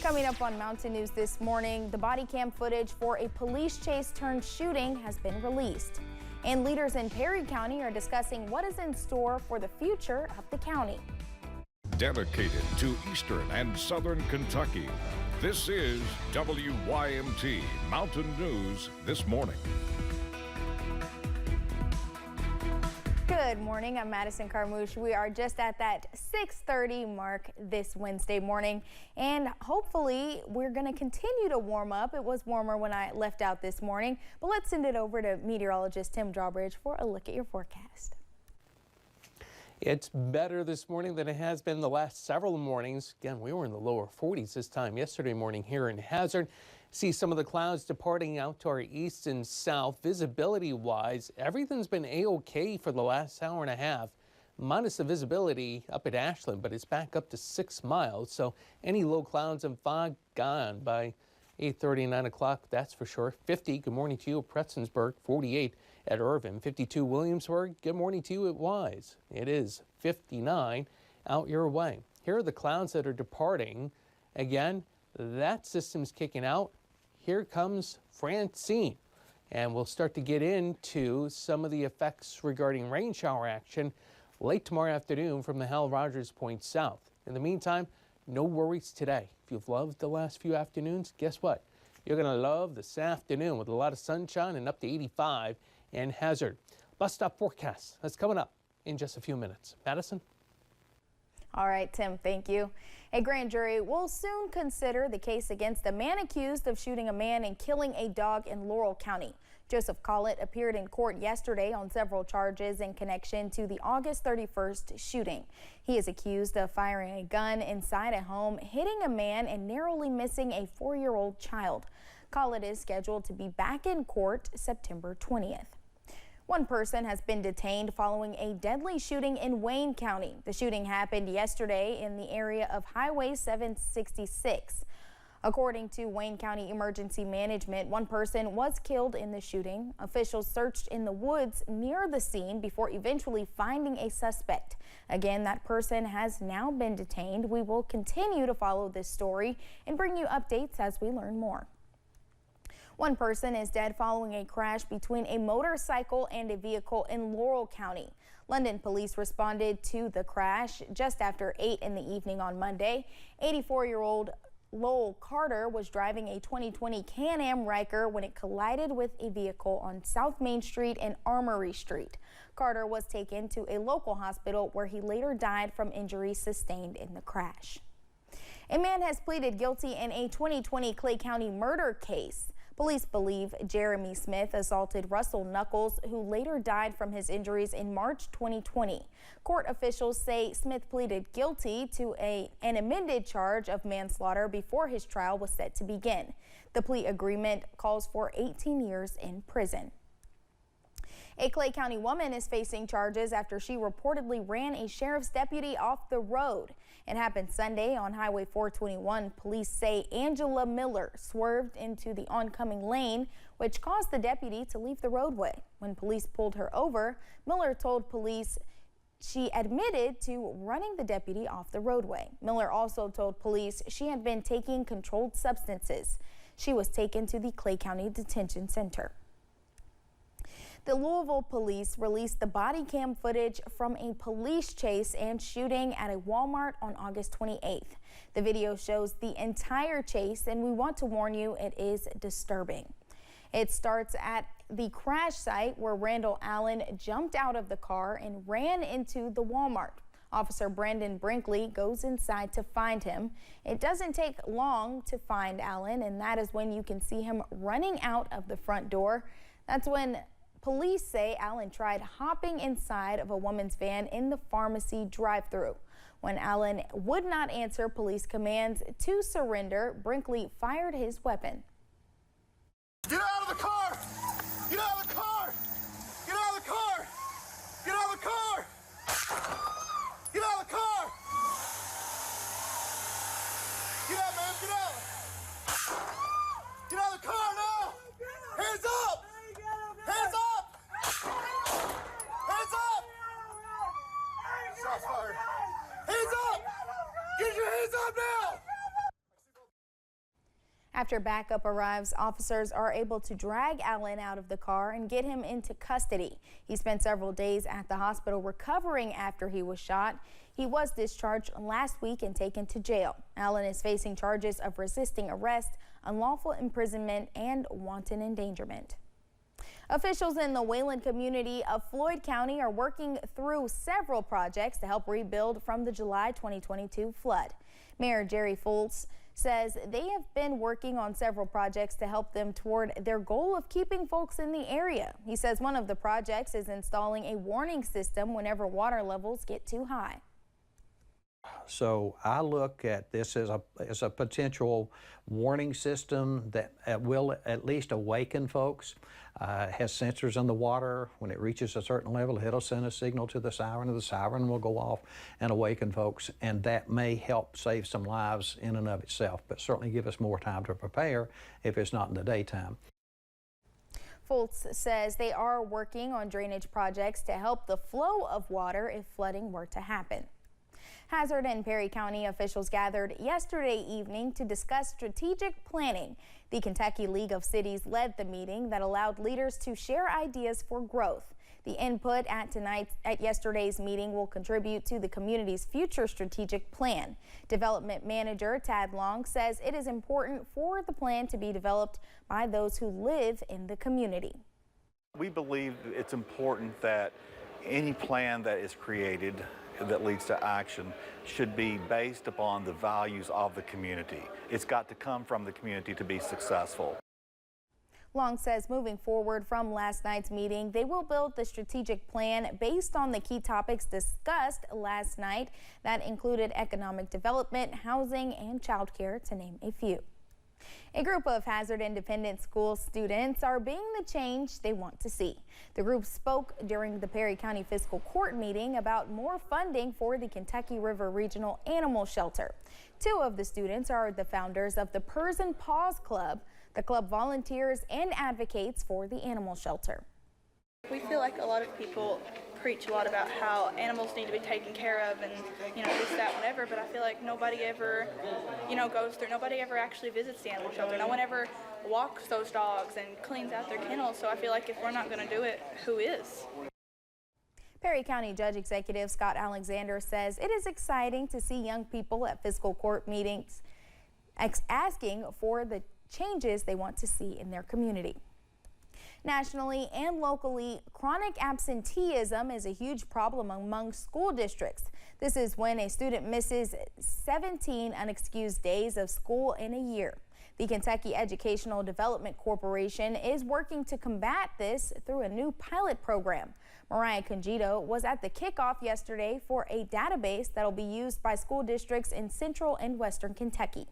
Coming up on Mountain News this morning, the body cam footage for a police chase turned shooting has been released. And leaders in Perry County are discussing what is in store for the future of the county. Dedicated to Eastern and Southern Kentucky, this is WYMT Mountain News This Morning. Good morning, I'm Madison Carmouche. We are just at that 6:30 mark this Wednesday morning, and hopefully we're going to continue to warm up. It was warmer when I left out this morning, but let's send it over to meteorologist Tim Drawbridge for a look at your forecast. It's better this morning than it has been the last several mornings. Again, we were in the lower 40s this time yesterday morning here in Hazard. See some of the clouds departing out to our east and south. Visibility-wise, everything's been A-OK for the last hour and a half, minus the visibility up at Ashland, but it's back up to 6 miles. So any low clouds and fog gone by 8:30, 9 o'clock, that's for sure. 50, good morning to you at Prestonsburg. 48 at Irvin. 52 Williamsburg, good morning to you at Wise. It is 59 out your way. Here are the clouds that are departing. Again, that system's kicking out. Here comes Francine, and we'll start to get into some of the effects regarding rain shower action late tomorrow afternoon from the Hal Rogers Point south. In the meantime, no worries today. If you've loved the last few afternoons, guess what? You're going to love this afternoon with a lot of sunshine and up to 85 in Hazard. Bus stop forecast. That's coming up in just a few minutes. Madison? All right, Tim, thank you. A grand jury will soon consider the case against the man accused of shooting a man and killing a dog in Laurel County. Joseph Collett appeared in court yesterday on several charges in connection to the August 31st shooting. He is accused of firing a gun inside a home, hitting a man, and narrowly missing a 4-year-old child. Collett is scheduled to be back in court September 20th. One person has been detained following a deadly shooting in Wayne County. The shooting happened yesterday in the area of Highway 766. According to Wayne County Emergency Management, one person was killed in the shooting. Officials searched in the woods near the scene before eventually finding a suspect. Again, that person has now been detained. We will continue to follow this story and bring you updates as we learn more. One person is dead following a crash between a motorcycle and a vehicle in Laurel County. London police responded to the crash just after 8 in the evening on Monday. 84-year-old Lowell Carter was driving a 2020 Can-Am Ryker when it collided with a vehicle on South Main Street and Armory Street. Carter was taken to a local hospital where he later died from injuries sustained in the crash. A man has pleaded guilty in a 2020 Clay County murder case. Police believe Jeremy Smith assaulted Russell Knuckles, who later died from his injuries in March 2020. Court officials say Smith pleaded guilty to an amended charge of manslaughter before his trial was set to begin. The plea agreement calls for 18 years in prison. A Clay County woman is facing charges after she reportedly ran a sheriff's deputy off the road. It happened Sunday on Highway 421. Police say Angela Miller swerved into the oncoming lane, which caused the deputy to leave the roadway. When police pulled her over, Miller told police she admitted to running the deputy off the roadway. Miller also told police she had been taking controlled substances. She was taken to the Clay County Detention Center. The Louisville police released the body cam footage from a police chase and shooting at a Walmart on August 28th. The video shows the entire chase, and we want to warn you, it is disturbing. It starts at the crash site where Randall Allen jumped out of the car and ran into the Walmart. Officer Brandon Brinkley goes inside to find him. It doesn't take long to find Allen, and that is when you can see him running out of the front door. That's when police say Allen tried hopping inside of a woman's van in the pharmacy drive-thru. When Allen would not answer police commands to surrender, Brinkley fired his weapon. Get out of the car! Get out of the car! Get out of the car! Get out of the car! Get out of the car! Get out, man! Get out! Get out of the car now! Hands up! Hands up! Hands up! Shots fired! Hands up! Get your hands up now! After backup arrives, officers are able to drag Allen out of the car and get him into custody. He spent several days at the hospital recovering after he was shot. He was discharged last week and taken to jail. Allen is facing charges of resisting arrest, unlawful imprisonment, and wanton endangerment. Officials in the Wayland community of Floyd County are working through several projects to help rebuild from the July 2022 flood. Mayor Jerry Foltz says they have been working on several projects to help them toward their goal of keeping folks in the area. He says one of the projects is installing a warning system whenever water levels get too high. So I look at this as a potential warning system that will at least awaken folks. It has sensors in the water. When it reaches a certain level, it'll send a signal to the siren, and the siren will go off and awaken folks, and that may help save some lives in and of itself, but certainly give us more time to prepare if it's not in the daytime. Foltz says they are working on drainage projects to help the flow of water if flooding were to happen. Hazard and Perry County officials gathered yesterday evening to discuss strategic planning. The Kentucky League of Cities led the meeting that allowed leaders to share ideas for growth. The input at yesterday's meeting will contribute to the community's future strategic plan. Development Manager Tad Long says it is important for the plan to be developed by those who live in the community. We believe it's important that any plan that is created that leads to action should be based upon the values of the community. It's got to come from the community to be successful. Long says moving forward from last night's meeting, they will build the strategic plan based on the key topics discussed last night that included economic development, housing, and childcare, to name a few. A group of Hazard Independent School students are being the change they want to see. The group spoke during the Perry County Fiscal Court meeting about more funding for the Kentucky River Regional Animal Shelter. Two of the students are the founders of the Purrs and Paws Club. The club volunteers and advocates for the animal shelter. We feel like a lot of people preach a lot about how animals need to be taken care of and, this, that, whatever, but I feel like nobody ever, goes through, nobody ever actually visits the animal shelter. No one ever walks those dogs and cleans out their kennels, so I feel like if we're not going to do it, who is? Perry County Judge Executive Scott Alexander says it is exciting to see young people at fiscal court meetings asking for the changes they want to see in their community. Nationally and locally, chronic absenteeism is a huge problem among school districts. This is when a student misses 17 unexcused days of school in a year. The Kentucky Educational Development Corporation is working to combat this through a new pilot program. Mariah Congito was at the kickoff yesterday for a database that will be used by school districts in central and western Kentucky.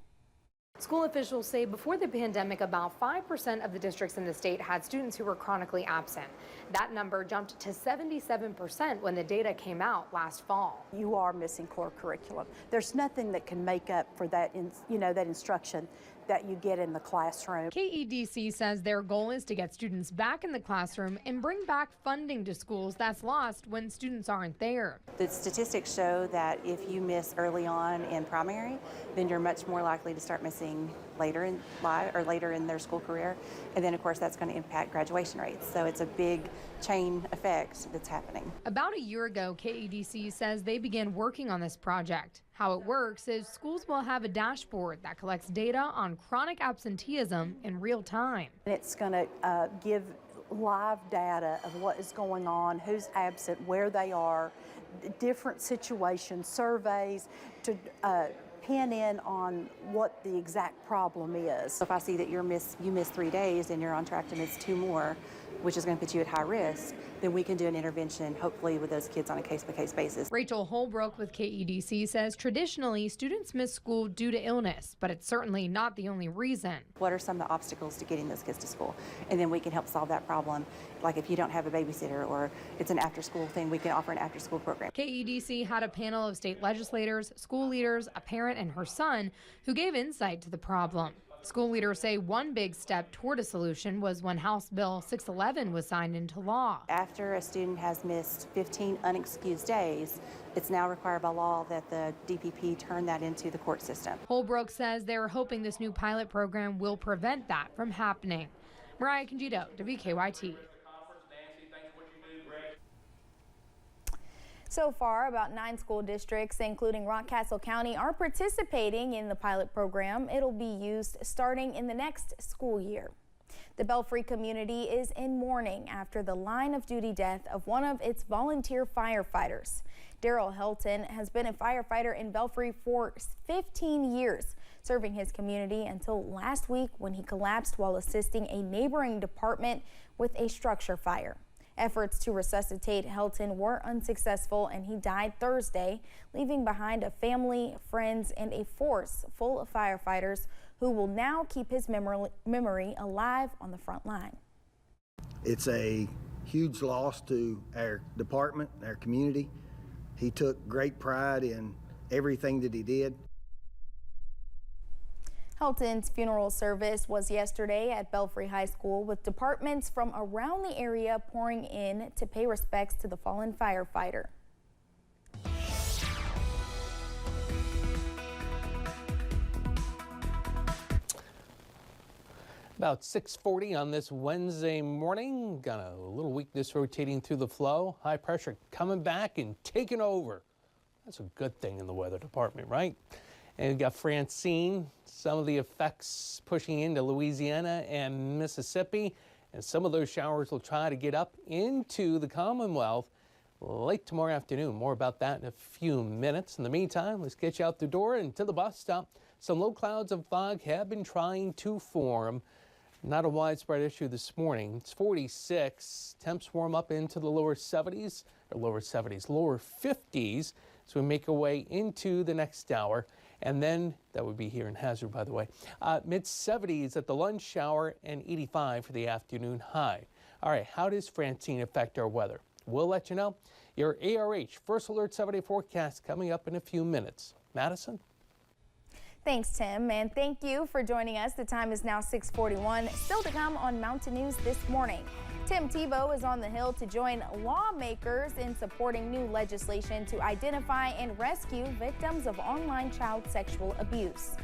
School officials say before the pandemic, about 5% of the districts in the state had students who were chronically absent. That number jumped to 77% when the data came out last fall. You are missing core curriculum. There's nothing that can make up for that, that instruction that you get in the classroom. KEDC says their goal is to get students back in the classroom and bring back funding to schools that's lost when students aren't there. The statistics show that if you miss early on in primary, then you're much more likely to start missing later in life or later in their school career. And then of course that's going to impact graduation rates. So it's a big chain effect that's happening. About a year ago, KEDC says they began working on this project. How it works is schools will have a dashboard that collects data on chronic absenteeism in real time. It's going to give live data of what is going on, who's absent, where they are, different situations, surveys to pin in on what the exact problem is. So if I see that you miss 3 days and you're on track to miss 2 more, which is going to put you at high risk, then we can do an intervention, hopefully with those kids on a case-by-case basis. Rachel Holbrook with KEDC says traditionally students miss school due to illness, but it's certainly not the only reason. What are some of the obstacles to getting those kids to school? And then we can help solve that problem. Like if you don't have a babysitter or it's an after-school thing, we can offer an after-school program. KEDC had a panel of state legislators, school leaders, a parent and her son who gave insight to the problem. School leaders say one big step toward a solution was when House Bill 611 was signed into law. After a student has missed 15 unexcused days, it's now required by law that the DPP turn that into the court system. Holbrook says they're hoping this new pilot program will prevent that from happening. Mariah Congito, WKYT. So far, about 9 school districts, including Rockcastle County, are participating in the pilot program. It'll be used starting in the next school year. The Belfry community is in mourning after the line of duty death of one of its volunteer firefighters. Daryl Helton has been a firefighter in Belfry for 15 years, serving his community until last week when he collapsed while assisting a neighboring department with a structure fire. Efforts to resuscitate Helton were unsuccessful, and he died Thursday, leaving behind a family, friends, and a force full of firefighters who will now keep his memory alive on the front line. It's a huge loss to our department, our community. He took great pride in everything that he did. Helton's funeral service was yesterday at Belfry High School, with departments from around the area pouring in to pay respects to the fallen firefighter. About 6:40 on this Wednesday morning. Got a little weakness rotating through the flow. High pressure coming back and taking over. That's a good thing in the weather department, right? And we've got Francine, some of the effects pushing into Louisiana and Mississippi, and some of those showers will try to get up into the Commonwealth late tomorrow afternoon. More about that in a few minutes. In the meantime, let's get you out the door and to the bus stop. Some low clouds of fog have been trying to form. Not a widespread issue this morning. It's 46. Temps warm up into the lower 50s, lower 50s. So we make our way into the next hour. And then, that would be here in Hazard, by the way, mid-70s at the lunch hour and 85 for the afternoon high. All right, how does Francine affect our weather? We'll let you know. Your ARH First Alert 7-day forecast coming up in a few minutes. Madison? Thanks, Tim, and thank you for joining us. The time is now 6:41. Still to come on Mountain News this morning. Tim Tebow is on the Hill to join lawmakers in supporting new legislation to identify and rescue victims of online child sexual abuse.